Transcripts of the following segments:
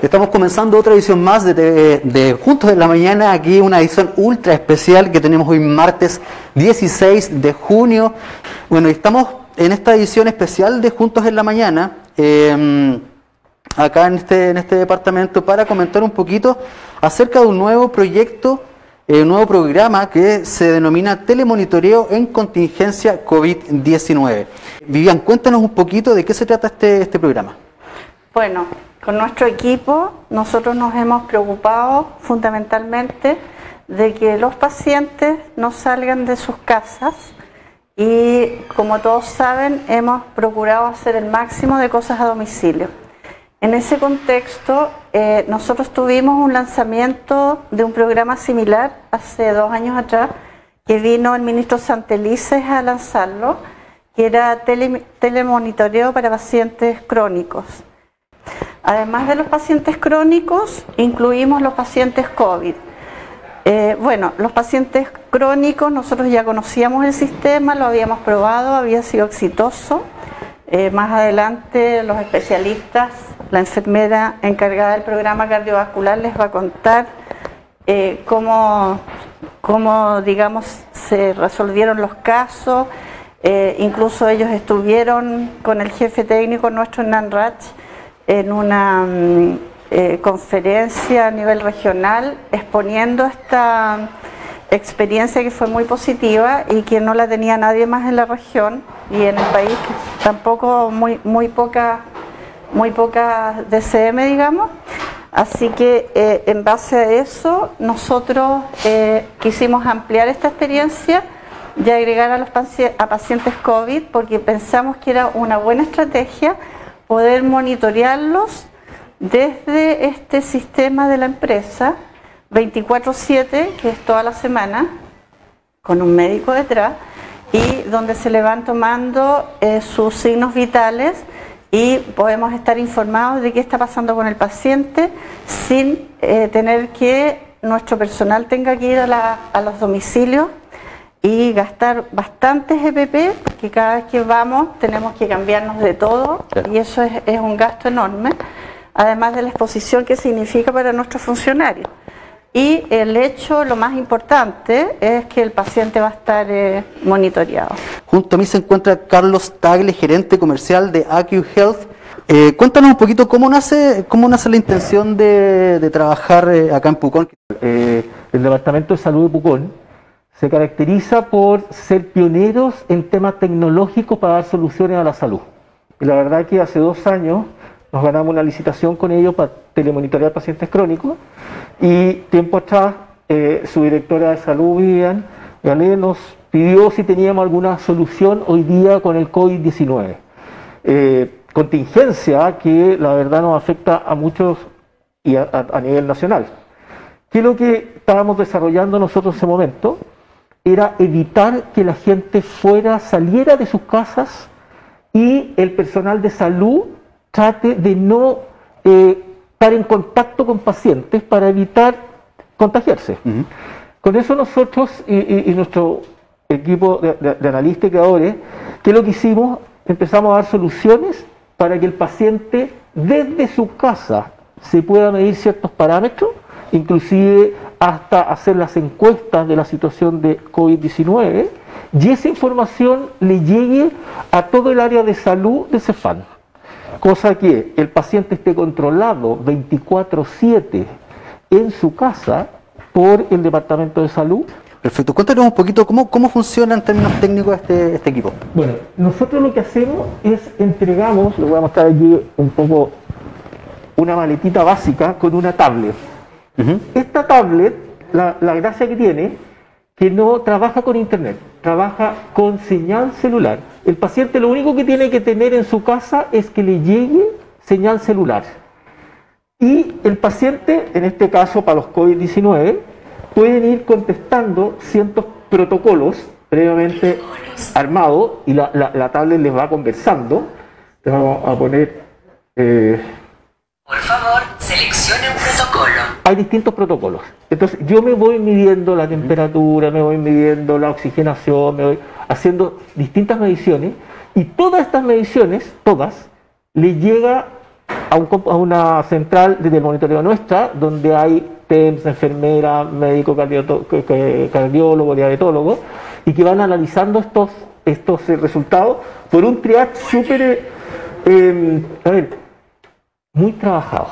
Estamos comenzando otra edición más de Juntos en la Mañana, aquí una edición ultra especial que tenemos hoy martes 16 de junio. Bueno, estamos en esta edición especial de Juntos en la Mañana, acá en este departamento, para comentar un poquito acerca de un nuevo proyecto, un nuevo programa que se denomina Telemonitoreo en Contingencia COVID-19. Vivian, cuéntanos un poquito de qué se trata este programa. Bueno, con nuestro equipo nosotros nos hemos preocupado fundamentalmente de que los pacientes no salgan de sus casas y, como todos saben, hemos procurado hacer el máximo de cosas a domicilio. En ese contexto, nosotros tuvimos un lanzamiento de un programa similar hace 2 años atrás, que vino el ministro Santelices a lanzarlo, que era telemonitoreo para pacientes crónicos. Además de los pacientes crónicos, incluimos los pacientes COVID. Bueno, los pacientes crónicos, nosotros ya conocíamos el sistema, lo habíamos probado, había sido exitoso. Más adelante los especialistas, la enfermera encargada del programa cardiovascular les va a contar cómo digamos, se resolvieron los casos. Incluso ellos estuvieron con el jefe técnico nuestro, Hernán Rach, en una conferencia a nivel regional exponiendo esta experiencia que fue muy positiva y que no la tenía nadie más en la región y en el país, tampoco muy poca DCM, digamos. Así que en base a eso nosotros quisimos ampliar esta experiencia y agregar a pacientes COVID, porque pensamos que era una buena estrategia poder monitorearlos desde este sistema de la empresa 24/7, que es toda la semana, con un médico detrás, y donde se le van tomando sus signos vitales y podemos estar informados de qué está pasando con el paciente sin tener que nuestro personal tenga que ir a los domicilios y gastar bastantes EPP, porque cada vez que vamos tenemos que cambiarnos de todo, y eso es un gasto enorme, además de la exposición que significa para nuestros funcionarios. Y el hecho, lo más importante, es que el paciente va a estar monitoreado. Junto a mí se encuentra Carlos Tagle, gerente comercial de AQ Health. Cuéntanos un poquito cómo nace la intención de trabajar acá en Pucón. El Departamento de Salud de Pucón se caracteriza por ser pioneros en temas tecnológicos para dar soluciones a la salud. Y la verdad es que hace 2 años nos ganamos una licitación con ellos para telemonitorear pacientes crónicos, y tiempo atrás su directora de salud, Vivian Galé, nos pidió si teníamos alguna solución hoy día con el COVID-19. Contingencia que la verdad nos afecta a muchos y a nivel nacional. ¿Qué es lo que estábamos desarrollando nosotros en ese momento? Era evitar que la gente saliera de sus casas y el personal de salud trate de no estar en contacto con pacientes para evitar contagiarse. Con eso nosotros y nuestro equipo de analistas y creadores, ¿qué es lo que hicimos? Empezamos a dar soluciones para que el paciente desde su casa se pueda medir ciertos parámetros, inclusive hasta hacer las encuestas de la situación de COVID-19, y esa información le llegue a todo el área de salud de Cefam, cosa que el paciente esté controlado 24/7 en su casa por el Departamento de Salud. Perfecto. Cuéntanos un poquito cómo funciona en términos técnicos este equipo. Bueno, nosotros lo que hacemos es entregamos, le voy a mostrar aquí un poco, una maletita básica con una tablet. Esta tablet, la gracia que tiene, que no trabaja con internet, trabaja con señal celular. El paciente lo único que tiene que tener en su casa es que le llegue señal celular. Y el paciente, en este caso para los COVID-19, pueden ir contestando ciertos protocolos previamente armados, y la tablet les va conversando. Te vamos a poner... Por favor, seleccione un protocolo. Hay distintos protocolos. Entonces yo me voy midiendo la temperatura, me voy midiendo la oxigenación, me voy haciendo distintas mediciones, y todas estas mediciones, le llega a una central desde el monitoreo nuestra, donde hay TEMS, enfermera, médico, cardiólogo, diabetólogo, y que van analizando estos resultados por un triage súper, muy trabajado.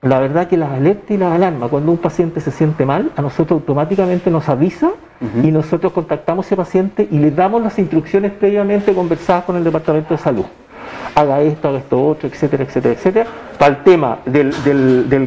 La verdad que las alertas y las alarmas, cuando un paciente se siente mal, a nosotros automáticamente nos avisa y nosotros contactamos a ese paciente y le damos las instrucciones previamente conversadas con el Departamento de Salud. Haga esto otro, etcétera, etcétera, etcétera. Para el tema del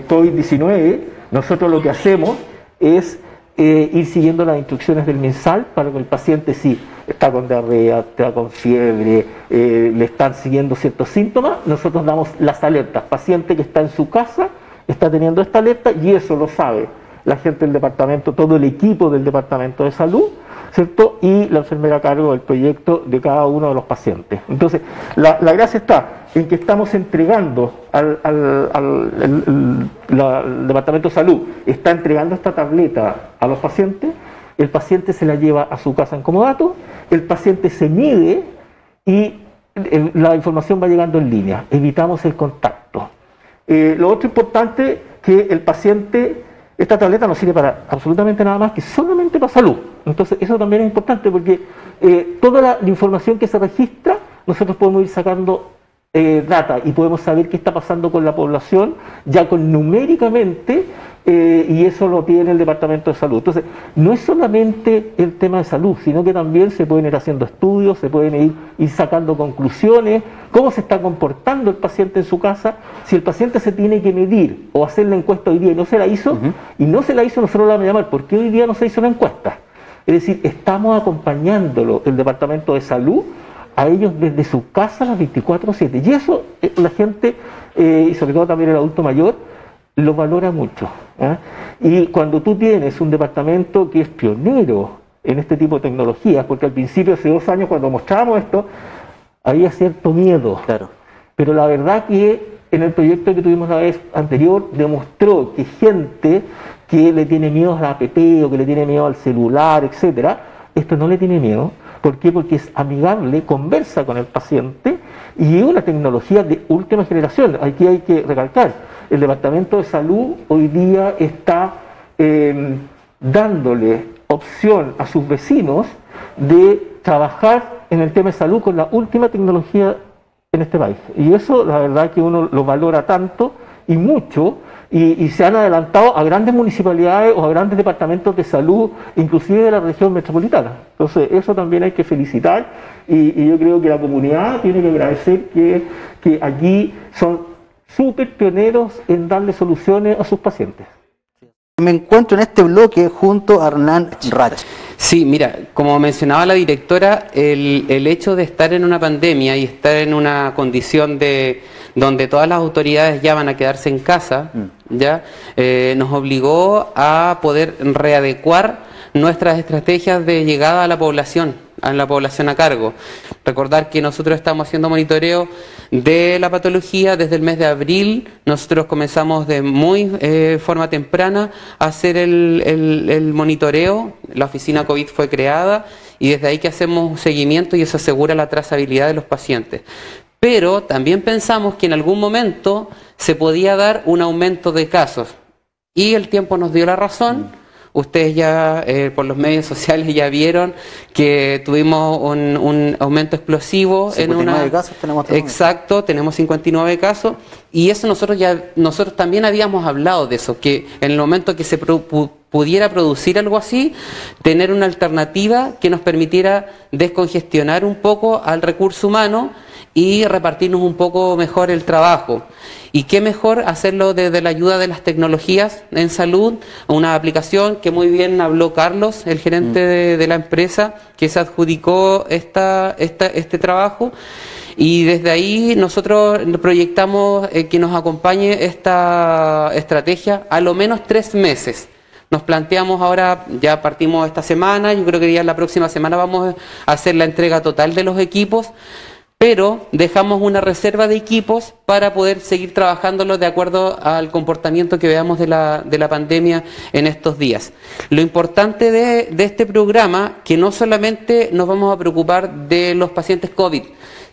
COVID-19, nosotros lo que hacemos es ir siguiendo las instrucciones del MinSal para que el paciente, si está con diarrea, está con fiebre, le están siguiendo ciertos síntomas, nosotros damos las alertas. Paciente que está en su casa está teniendo esta alerta y eso lo sabe la gente del departamento, todo el equipo del Departamento de Salud, ¿cierto? Y la enfermera a cargo del proyecto de cada uno de los pacientes. Entonces, la gracia está en que estamos entregando al Departamento de Salud, está entregando esta tableta a los pacientes, el paciente se la lleva a su casa en comodato, el paciente se mide y la información va llegando en línea, evitamos el contacto. Lo otro importante que el paciente, esta tableta no sirve para absolutamente nada más que solamente para salud. Entonces eso también es importante porque toda la información que se registra, nosotros podemos ir sacando data y podemos saber qué está pasando con la población ya con numéricamente y eso lo tiene el Departamento de Salud. Entonces no es solamente el tema de salud, sino que también se pueden ir haciendo estudios, se pueden ir sacando conclusiones, cómo se está comportando el paciente en su casa. Si el paciente se tiene que medir o hacer la encuesta hoy día y no se la hizo, nosotros lo vamos a llamar, ¿por qué hoy día no se hizo la encuesta? Es decir, estamos acompañándolo, el Departamento de Salud, a ellos desde su casa las 24/7. Y eso la gente, y sobre todo también el adulto mayor, lo valora mucho. Y cuando tú tienes un departamento que es pionero en este tipo de tecnologías, porque al principio, hace 2 años, cuando mostrábamos esto, había cierto miedo. Claro. Pero la verdad que en el proyecto que tuvimos la vez anterior, demostró que gente que le tiene miedo a la app o que le tiene miedo al celular, etcétera, esto no le tiene miedo. ¿Por qué? Porque es amigable, conversa con el paciente y es una tecnología de última generación. Aquí hay que recalcar, el Departamento de Salud hoy día está dándole opción a sus vecinos de trabajar en el tema de salud con la última tecnología en este país. Y eso la verdad que uno lo valora tanto y mucho, y se han adelantado a grandes municipalidades o a grandes departamentos de salud, inclusive de la región metropolitana. Entonces eso también hay que felicitar y yo creo que la comunidad tiene que agradecer que aquí son súper pioneros en darle soluciones a sus pacientes. Me encuentro en este bloque junto a Hernán Rach. Sí, mira, como mencionaba la directora, el hecho de estar en una pandemia y estar en una condición donde todas las autoridades ya van a quedarse en casa, ya nos obligó a poder readecuar nuestras estrategias de llegada a la población a cargo. Recordar que nosotros estamos haciendo monitoreo de la patología desde el mes de abril. Nosotros comenzamos de forma temprana a hacer el monitoreo. La oficina COVID fue creada y desde ahí que hacemos seguimiento y eso asegura la trazabilidad de los pacientes. Pero también pensamos que en algún momento se podía dar un aumento de casos y el tiempo nos dio la razón. Ustedes ya por los medios sociales ya vieron que tuvimos un aumento explosivo. 59 casos tenemos. Exacto, tenemos 59 casos y eso nosotros también habíamos hablado de eso, que en el momento que se pudiera producir algo así, tener una alternativa que nos permitiera descongestionar un poco al recurso humano y repartirnos un poco mejor el trabajo. Y qué mejor hacerlo desde la ayuda de las tecnologías en salud, una aplicación que muy bien habló Carlos, el gerente de la empresa, que se adjudicó este trabajo. Y desde ahí nosotros proyectamos que nos acompañe esta estrategia a lo menos 3 meses. Nos planteamos ahora, ya partimos esta semana, yo creo que ya la próxima semana vamos a hacer la entrega total de los equipos, pero dejamos una reserva de equipos para poder seguir trabajándolo de acuerdo al comportamiento que veamos de la pandemia en estos días. Lo importante de este programa, que no solamente nos vamos a preocupar de los pacientes COVID,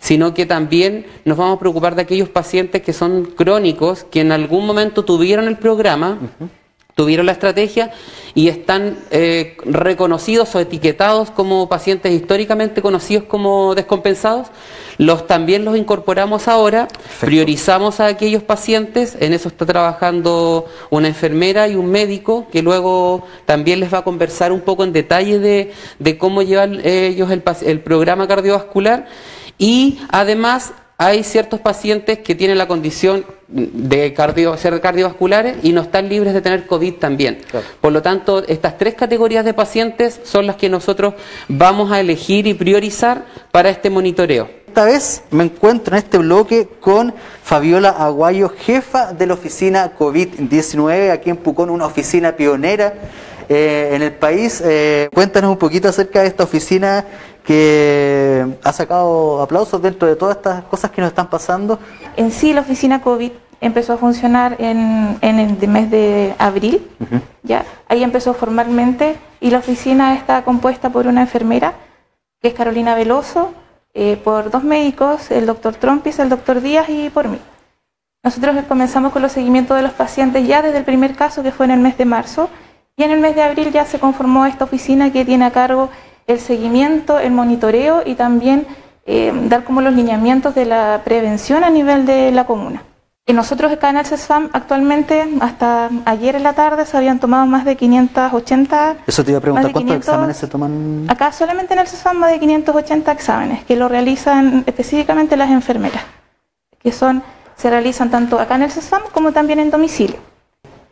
sino que también nos vamos a preocupar de aquellos pacientes que son crónicos, que en algún momento tuvieron el programa, tuvieron la estrategia y están reconocidos o etiquetados como pacientes históricamente conocidos como descompensados. También los incorporamos ahora. Perfecto. Priorizamos a aquellos pacientes, en eso está trabajando una enfermera y un médico que luego también les va a conversar un poco en detalle de cómo llevan ellos el programa cardiovascular. Y además hay ciertos pacientes que tienen la condición de ser cardiovasculares y no están libres de tener COVID también. Claro. Por lo tanto, estas 3 categorías de pacientes son las que nosotros vamos a elegir y priorizar para este monitoreo. Esta vez me encuentro en este bloque con Fabiola Aguayo, jefa de la oficina COVID-19 aquí en Pucón, una oficina pionera en el país. Cuéntanos un poquito acerca de esta oficina que ha sacado aplausos dentro de todas estas cosas que nos están pasando. En sí, la oficina COVID empezó a funcionar en el mes de abril, ¿ya? Ahí empezó formalmente, y la oficina está compuesta por una enfermera, que es Carolina Veloso, por 2 médicos, el doctor Trompis, el doctor Díaz y por mí. Nosotros comenzamos con los seguimientos de los pacientes ya desde el primer caso, que fue en el mes de marzo, y en el mes de abril ya se conformó esta oficina que tiene a cargo el seguimiento, el monitoreo y también dar como los lineamientos de la prevención a nivel de la comuna. Y nosotros acá en el CESFAM actualmente, hasta ayer en la tarde, se habían tomado más de 580... Eso te iba a preguntar, ¿cuántos exámenes se toman? Acá solamente en el CESFAM más de 580 exámenes, que lo realizan específicamente las enfermeras, que se realizan tanto acá en el CESFAM como también en domicilio.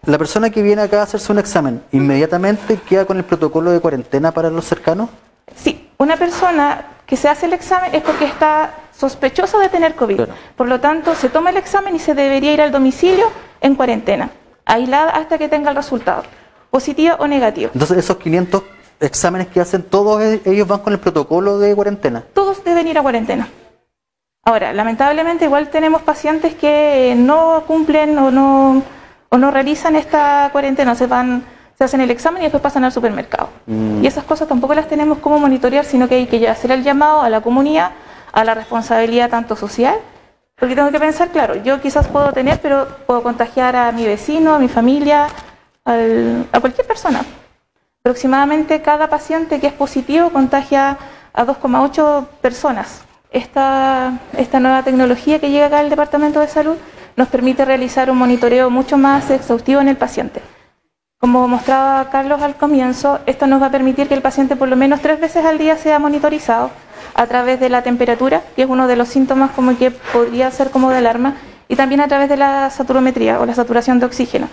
La persona que viene acá a hacerse un examen, ¿inmediatamente queda con el protocolo de cuarentena para los cercanos? Sí, una persona que se hace el examen es porque está sospechosa de tener COVID. Claro. Por lo tanto, se toma el examen y se debería ir al domicilio en cuarentena, aislada hasta que tenga el resultado, positivo o negativo. Entonces, esos 500 exámenes que hacen, ¿todos ellos van con el protocolo de cuarentena? Todos deben ir a cuarentena. Ahora, lamentablemente, igual tenemos pacientes que no cumplen o no realizan esta cuarentena, se hacen el examen y después pasan al supermercado. Y esas cosas tampoco las tenemos como monitorear, sino que hay que hacer el llamado a la comunidad, a la responsabilidad tanto social, porque tengo que pensar, claro, yo quizás puedo tener, pero puedo contagiar a mi vecino, a mi familia, a cualquier persona. Aproximadamente cada paciente que es positivo contagia a 2,8 personas. Esta nueva tecnología que llega acá al Departamento de Salud nos permite realizar un monitoreo mucho más exhaustivo en el paciente. Como mostraba Carlos al comienzo, esto nos va a permitir que el paciente por lo menos 3 veces al día sea monitorizado a través de la temperatura, que es uno de los síntomas como que podría ser como de alarma, y también a través de la saturometría o la saturación de oxígeno,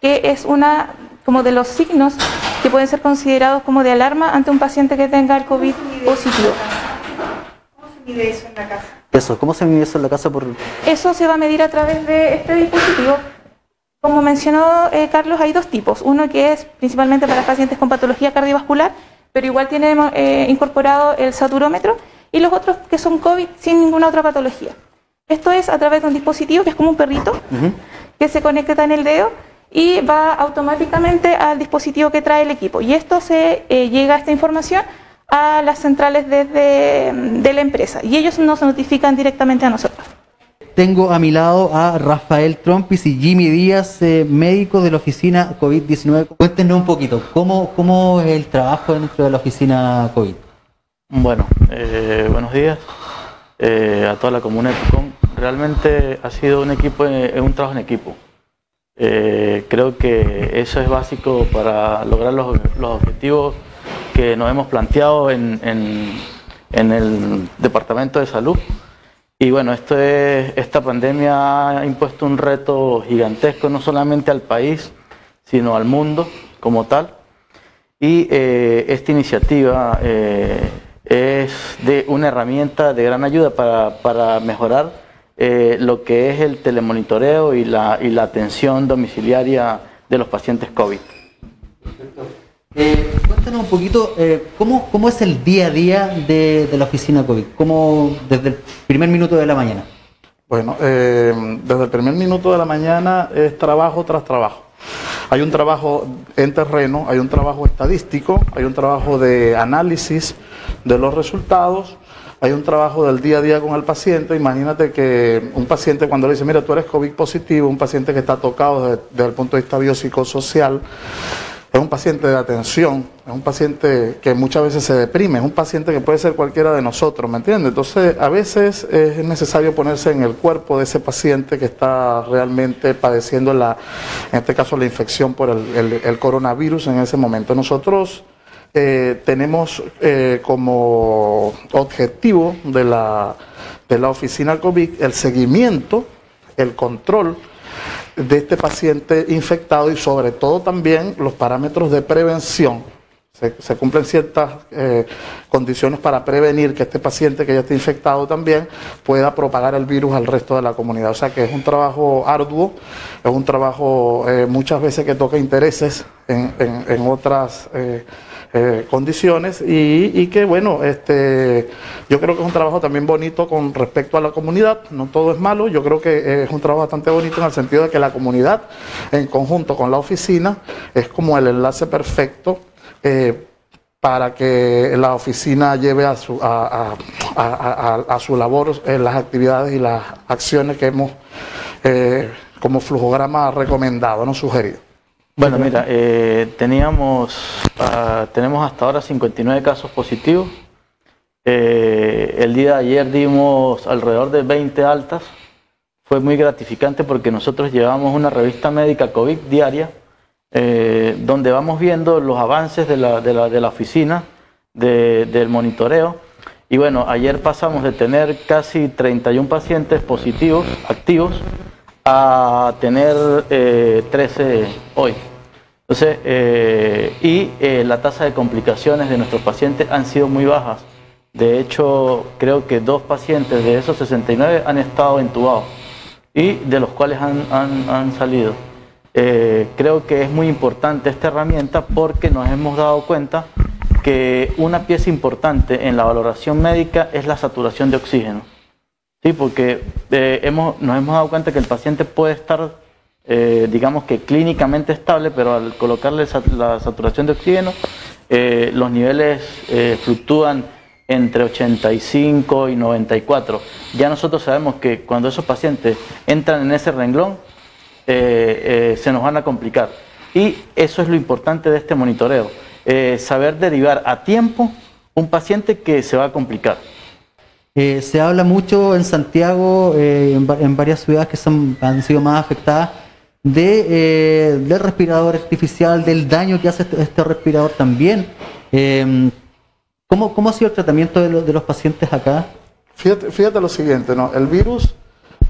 que es una como de los signos que pueden ser considerados como de alarma ante un paciente que tenga el COVID positivo. ¿Cómo se mide eso en la casa? ¿Cómo se mide eso en la casa? Eso se va a medir a través de este dispositivo. Como mencionó Carlos, hay 2 tipos. Uno que es principalmente para pacientes con patología cardiovascular, pero igual tiene incorporado el saturómetro, y los otros que son COVID sin ninguna otra patología. Esto es a través de un dispositivo que es como un perrito, que se conecta en el dedo y va automáticamente al dispositivo que trae el equipo. Y esto llega esta información a las centrales de la empresa, y ellos nos notifican directamente a nosotros. Tengo a mi lado a Rafael Trompis y Jimmy Díaz, médicos de la oficina COVID-19. Cuéntenos un poquito, ¿cómo es el trabajo dentro de la oficina COVID? Bueno, buenos días a toda la comunidad de Pucón. Realmente ha sido un trabajo en equipo. Creo que eso es básico para lograr los objetivos que nos hemos planteado en el Departamento de Salud. Y bueno, esta pandemia ha impuesto un reto gigantesco, no solamente al país, sino al mundo como tal. Y esta iniciativa es una herramienta de gran ayuda para mejorar lo que es el telemonitoreo y la atención domiciliaria de los pacientes COVID. Perfecto. Cuéntanos un poquito cómo es el día a día de la oficina COVID, ¿cómo desde el primer minuto de la mañana? Bueno, desde el primer minuto de la mañana es trabajo tras trabajo. Hay un trabajo en terreno, hay un trabajo estadístico, hay un trabajo de análisis de los resultados, hay un trabajo del día a día con el paciente. Imagínate que un paciente cuando le dice, mira, tú eres COVID positivo, un paciente que está tocado desde el punto de vista biopsicosocial, es un paciente de atención, es un paciente que muchas veces se deprime, es un paciente que puede ser cualquiera de nosotros, ¿me entiendes? Entonces, a veces es necesario ponerse en el cuerpo de ese paciente que está realmente padeciendo, en este caso, la infección por el coronavirus en ese momento. Nosotros tenemos como objetivo de la oficina COVID el seguimiento, el control de este paciente infectado y sobre todo también los parámetros de prevención. Se cumplen ciertas condiciones para prevenir que este paciente que ya está infectado también pueda propagar el virus al resto de la comunidad. O sea que es un trabajo arduo, es un trabajo muchas veces que toca intereses en otras condiciones y que bueno, yo creo que es un trabajo también bonito con respecto a la comunidad. No todo es malo, yo creo que es un trabajo bastante bonito en el sentido de que la comunidad en conjunto con la oficina es como el enlace perfecto para que la oficina lleve a su labor las actividades y las acciones que hemos como flujograma recomendado, no sugerido. Bueno, mira, tenemos hasta ahora 59 casos positivos. El día de ayer dimos alrededor de 20 altas. Fue muy gratificante porque nosotros llevamos una revista médica COVID diaria, donde vamos viendo los avances de la oficina, del monitoreo. Y bueno, ayer pasamos de tener casi 31 pacientes positivos, activos, a tener 13 hoy. Entonces, la tasa de complicaciones de nuestros pacientes han sido muy bajas. De hecho, creo que 2 pacientes de esos 69 han estado intubados y de los cuales han salido. Creo que es muy importante esta herramienta porque nos hemos dado cuenta que una pieza importante en la valoración médica es la saturación de oxígeno. Sí, porque nos hemos dado cuenta que el paciente puede estar, digamos que clínicamente estable, pero al colocarle la saturación de oxígeno, los niveles fluctúan entre 85 y 94. Ya nosotros sabemos que cuando esos pacientes entran en ese renglón, se nos van a complicar. Y eso es lo importante de este monitoreo, saber derivar a tiempo un paciente que se va a complicar. Se habla mucho en Santiago, en varias ciudades que han sido más afectadas, del respirador artificial, del daño que hace este respirador también. ¿Cómo ha sido el tratamiento de los pacientes acá? Fíjate lo siguiente, ¿no? El virus,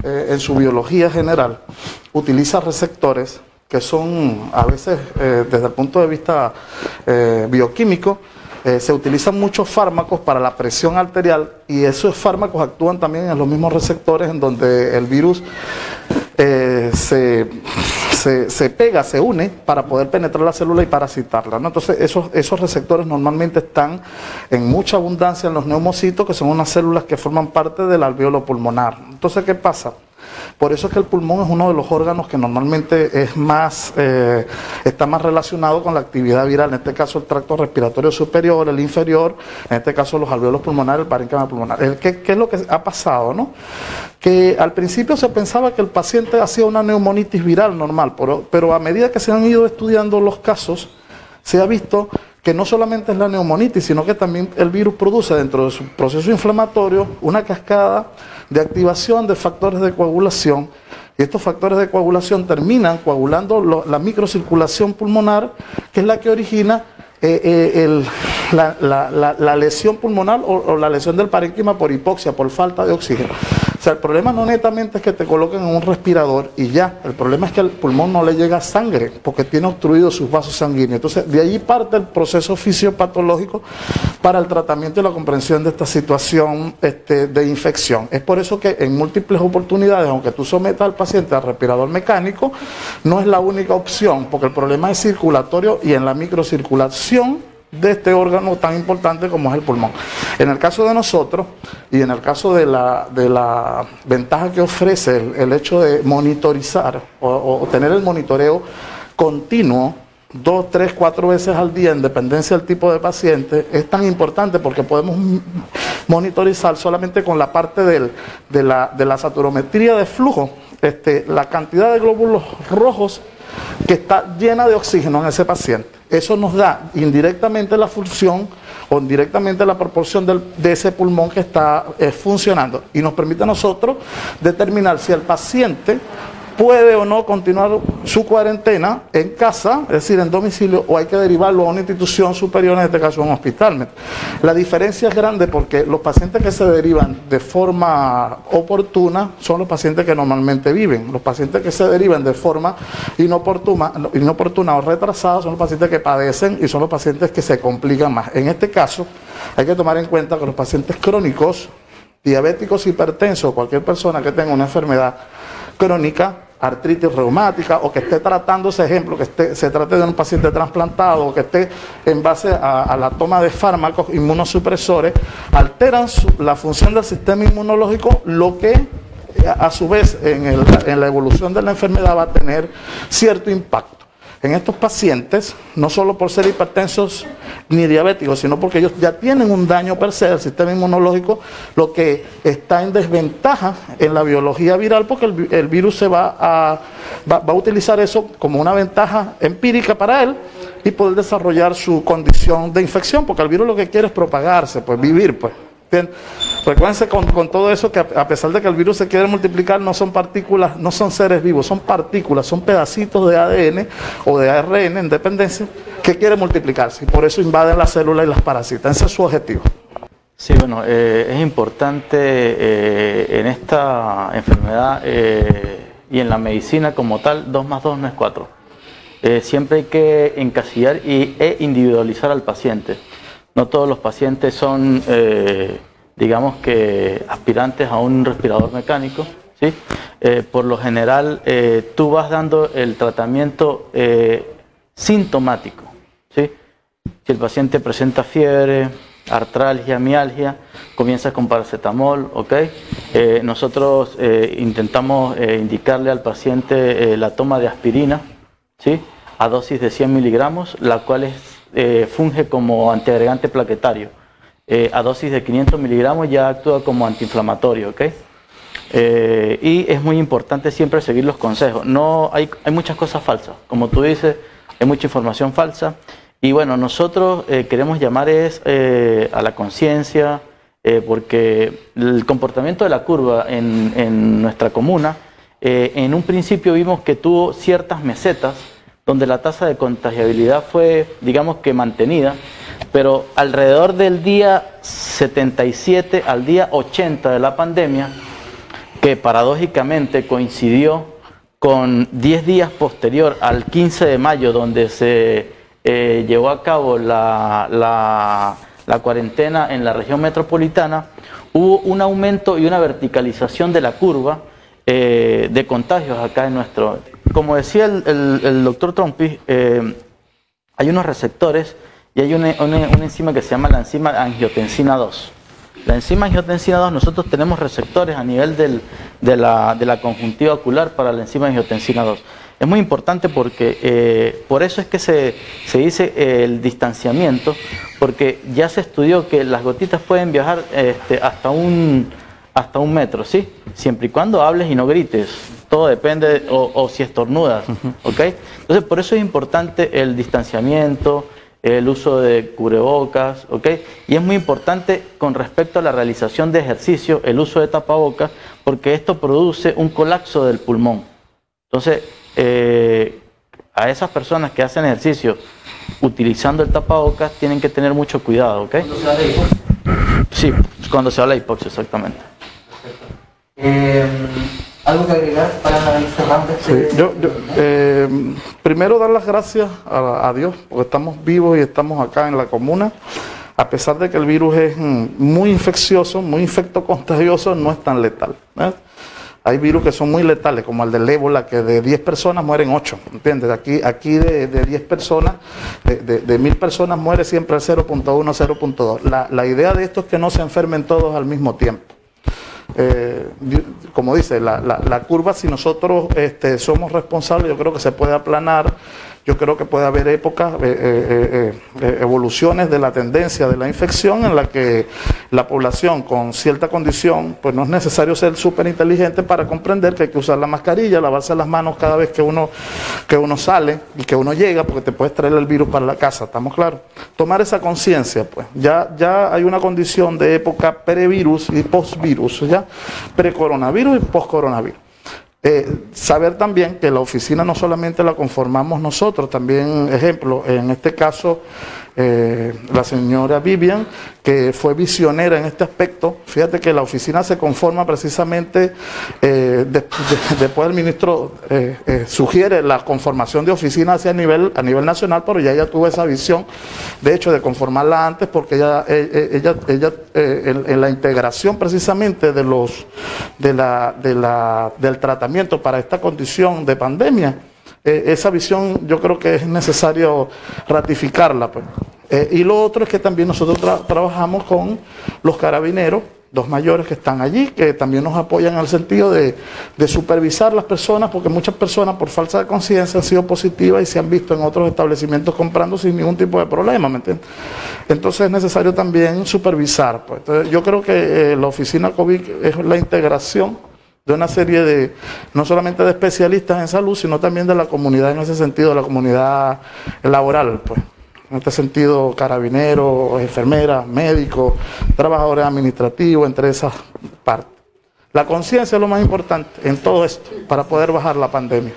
en su biología general, utiliza receptores que son, a veces, desde el punto de vista bioquímico, se utilizan muchos fármacos para la presión arterial y esos fármacos actúan también en los mismos receptores en donde el virus se pega, se une para poder penetrar la célula y parasitarla, ¿no? Entonces esos receptores normalmente están en mucha abundancia en los neumocitos, que son unas células que forman parte del alvéolo pulmonar. Entonces, ¿qué pasa? Por eso es que el pulmón es uno de los órganos que normalmente está más relacionado con la actividad viral, en este caso el tracto respiratorio superior, el inferior, en este caso los alvéolos pulmonares, el parénquima pulmonar. ¿Qué es lo que ha pasado, no? Que al principio se pensaba que el paciente hacía una neumonitis viral normal, pero a medida que se han ido estudiando los casos, se ha visto que no solamente es la neumonitis, sino que también el virus produce dentro de su proceso inflamatorio una cascada de activación de factores de coagulación, y estos factores de coagulación terminan coagulando la microcirculación pulmonar, que es la que origina la lesión pulmonar o la lesión del parénquima por hipoxia, por falta de oxígeno. O sea, el problema no netamente es que te coloquen en un respirador y ya, el problema es que al pulmón no le llega sangre porque tiene obstruidos sus vasos sanguíneos. Entonces, de allí parte el proceso fisiopatológico para el tratamiento y la comprensión de esta situación de infección. Es por eso que en múltiples oportunidades, aunque tú sometas al paciente al respirador mecánico, no es la única opción, porque el problema es circulatorio y en la microcirculación de este órgano tan importante como es el pulmón. En el caso de nosotros y en el caso de la ventaja que ofrece el hecho de monitorizar o tener el monitoreo continuo 2, 3, 4 veces al día en dependencia del tipo de paciente, es tan importante porque podemos monitorizar solamente con la parte de la saturometría de flujo, la cantidad de glóbulos rojos que está llena de oxígeno en ese paciente. Eso nos da indirectamente la función o indirectamente la proporción de ese pulmón que está funcionando y nos permite a nosotros determinar si el paciente puede o no continuar su cuarentena en casa, es decir, en domicilio, o hay que derivarlo a una institución superior, en este caso a un hospital. La diferencia es grande porque los pacientes que se derivan de forma oportuna son los pacientes que normalmente viven. Los pacientes que se derivan de forma inoportuna o retrasada son los pacientes que padecen y son los pacientes que se complican más. En este caso, hay que tomar en cuenta que los pacientes crónicos, diabéticos, hipertensos, cualquier persona que tenga una enfermedad crónica, artritis reumática, o que esté tratándose, ejemplo, que se trate de un paciente trasplantado, o que esté en base a la toma de fármacos inmunosupresores, alteran la función del sistema inmunológico, lo que a su vez en la evolución de la enfermedad va a tener cierto impacto. En estos pacientes, no solo por ser hipertensos ni diabéticos, sino porque ellos ya tienen un daño per se del sistema inmunológico, lo que está en desventaja en la biología viral, porque el virus va a utilizar eso como una ventaja empírica para él y poder desarrollar su condición de infección, porque el virus lo que quiere es propagarse, pues vivir, pues. Bien. Recuérdense con todo eso que a pesar de que el virus se quiere multiplicar, no son partículas, no son seres vivos, son partículas, son pedacitos de ADN o de ARN en dependencia que quieren multiplicarse y por eso invaden las células y las parasitan. Ese es su objetivo. Sí, bueno, es importante en esta enfermedad y en la medicina como tal, 2 más 2 no es 4. Siempre hay que encasillar e individualizar al paciente. No todos los pacientes son, digamos que, aspirantes a un respirador mecánico, ¿sí? Por lo general, tú vas dando el tratamiento sintomático, ¿sí? Si el paciente presenta fiebre, artralgia, mialgia, comienza con paracetamol, ¿ok? Nosotros intentamos indicarle al paciente la toma de aspirina, ¿sí? A dosis de 100 miligramos, la cual funge como antiagregante plaquetario. A dosis de 500 miligramos ya actúa como antiinflamatorio, ¿ok? Y es muy importante siempre seguir los consejos. No hay muchas cosas falsas, como tú dices, hay mucha información falsa. Y bueno, nosotros queremos llamar a la conciencia, porque el comportamiento de la curva en nuestra comuna, en un principio vimos que tuvo ciertas mesetas, donde la tasa de contagiabilidad fue, digamos que mantenida, pero alrededor del día 77 al día 80 de la pandemia, que paradójicamente coincidió con 10 días posterior al 15 de mayo, donde se llevó a cabo la cuarentena en la región metropolitana, hubo un aumento y una verticalización de la curva de contagios acá en nuestro... Como decía el doctor Trompis, hay unos receptores y hay una enzima que se llama la enzima angiotensina 2. La enzima angiotensina 2, nosotros tenemos receptores a nivel de la conjuntiva ocular para la enzima angiotensina 2. Es muy importante porque por eso es que se dice el distanciamiento, porque ya se estudió que las gotitas pueden viajar hasta un metro, ¿sí? Siempre y cuando hables y no grites. Todo depende, o si estornudas, ¿ok? Entonces, por eso es importante el distanciamiento, el uso de cubrebocas, ¿ok? Y es muy importante con respecto a la realización de ejercicio, el uso de tapabocas, porque esto produce un colapso del pulmón. Entonces, a esas personas que hacen ejercicio utilizando el tapabocas, tienen que tener mucho cuidado, ¿ok? ¿Cuándo se va a la hipoxia? Sí, cuando se va a la hipoxia, exactamente. ¿Algo que agregar para ir cerrando? Sí, primero dar las gracias a Dios, porque estamos vivos y estamos acá en la comuna. A pesar de que el virus es muy infeccioso, muy infectocontagioso, no es tan letal, ¿eh? Hay virus que son muy letales, como el del ébola, que de 10 personas mueren 8, ¿entiendes? Aquí de 10 personas, de 1000 personas muere siempre el 0.1, 0.2. La idea de esto es que no se enfermen todos al mismo tiempo. Como dice, la curva, si nosotros somos responsables, yo creo que se puede aplanar. Yo creo que puede haber épocas, evoluciones de la tendencia de la infección en la que la población con cierta condición, pues no es necesario ser súper inteligente para comprender que hay que usar la mascarilla, lavarse las manos cada vez que uno sale y que uno llega, porque te puedes traer el virus para la casa, ¿estamos claros? Tomar esa conciencia, pues. Ya hay una condición de época previrus y postvirus, ¿ya? Pre-coronavirus y post-coronavirus. Saber también que la oficina no solamente la conformamos nosotros, también, ejemplo, en este caso, la señora Vivian, que fue visionera en este aspecto. Fíjate que la oficina se conforma precisamente después el ministro sugiere la conformación de oficinas a nivel nacional, pero ya ella tuvo esa visión, de hecho, de conformarla antes, porque ella en la integración precisamente del tratamiento para esta condición de pandemia, esa visión yo creo que es necesario ratificarla, pues. Y lo otro es que también nosotros trabajamos con los carabineros, dos mayores que están allí, que también nos apoyan en el sentido de supervisar las personas, porque muchas personas por falta de conciencia han sido positivas y se han visto en otros establecimientos comprando sin ningún tipo de problema, ¿me entiendes? Entonces es necesario también supervisar, pues. Entonces, yo creo que la oficina COVID es la integración de una serie no solamente de especialistas en salud, sino también de la comunidad en ese sentido, de la comunidad laboral, pues. En este sentido, carabineros, enfermeras, médicos, trabajadores administrativos, entre esas partes. La conciencia es lo más importante en todo esto para poder bajar la pandemia.